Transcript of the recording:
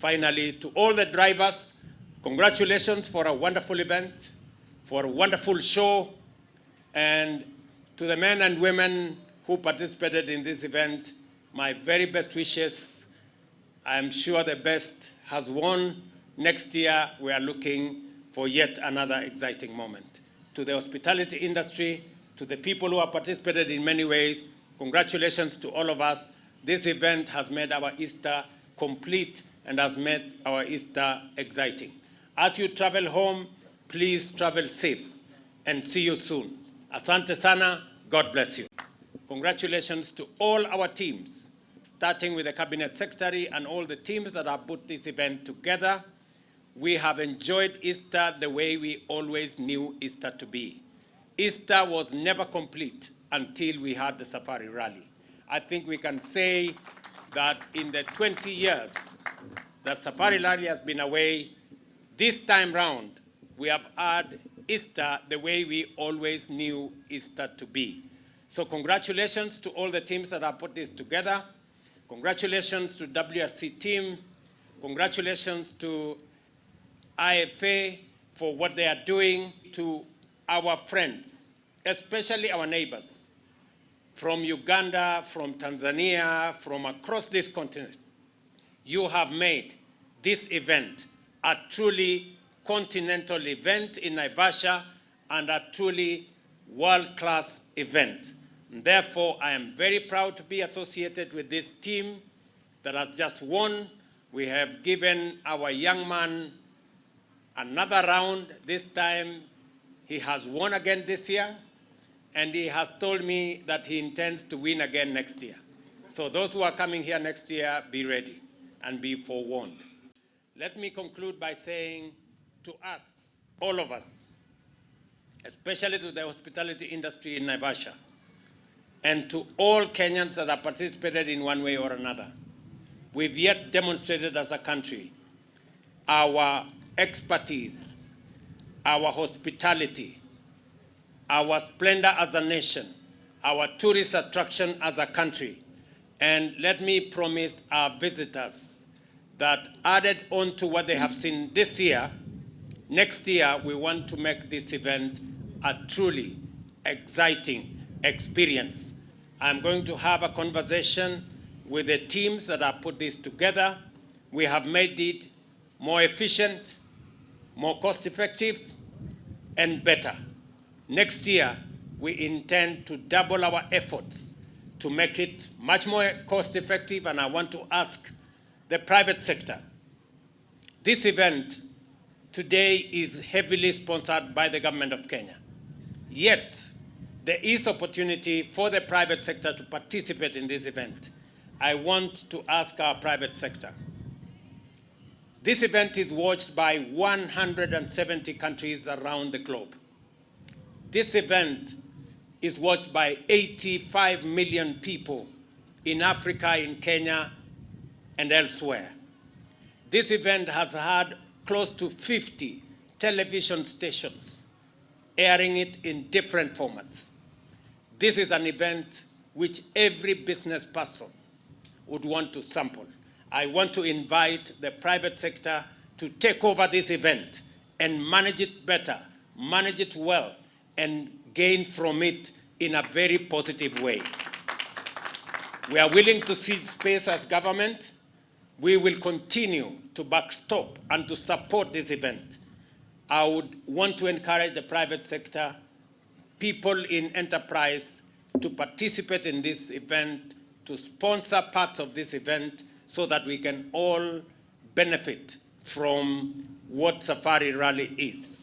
Finally, to all the drivers, congratulations for a wonderful event, for a wonderful show, and to the men and women who participated in this event, my very best wishes. I am sure the best has won. Next year, we are looking for yet another exciting moment. To the hospitality industry, to the people who have participated in many ways, congratulations to all of us. This event has made our Easter complete and has made our Easter exciting. As you travel home, please travel safe and see you soon. Asante sana, God bless you. Congratulations to all our teams, starting with the Cabinet Secretary and all the teams that have put this event together. We have enjoyed Easter the way we always knew Easter to be. Easter was never complete until we had the Safari Rally. I think we can say that in the 20 years that Safari Rally has been away, this time round, we have had Easter the way we always knew Easter to be. So congratulations to all the teams that have put this together. Congratulations to WRC team. Congratulations to IFA for what they are doing, to our friends, especially our neighbors from Uganda, from Tanzania, from across this continent. You have made this event a truly continental event in Naivasha and a truly world-class event. And therefore, I am very proud to be associated with this team that has just won. We have given our young man another round. This time, he has won again this year, and he has told me that he intends to win again next year. So those who are coming here next year, be ready and be forewarned. Let me conclude by saying to us, all of us, especially to the hospitality industry in Naivasha, and to all Kenyans that have participated in one way or another, we've yet demonstrated as a country our expertise, our hospitality, our splendor as a nation, our tourist attraction as a country. And let me promise our visitors that added on to what they have seen this year, next year we want to make this event a truly exciting experience. I'm going to have a conversation with the teams that have put this together. We have made it more efficient, more cost-effective, and better. Next year, we intend to double our efforts to make it much more cost-effective, and I want to ask the private sector. This event today is heavily sponsored by the government of Kenya. Yet, there is opportunity for the private sector to participate in this event. I want to ask our private sector. This event is watched by 170 countries around the globe. This event is watched by 85 million people in Africa, in Kenya, and elsewhere. This event has had close to 50 television stations airing it in different formats. This is an event which every business person would want to sample. I want to invite the private sector to take over this event and manage it better, manage it well, and gain from it in a very positive way. We are willing to cede space as government. We will continue to backstop and to support this event. I would want to encourage the private sector, people in enterprise, to participate in this event, to sponsor parts of this event, so that we can all benefit from what Safari Rally is.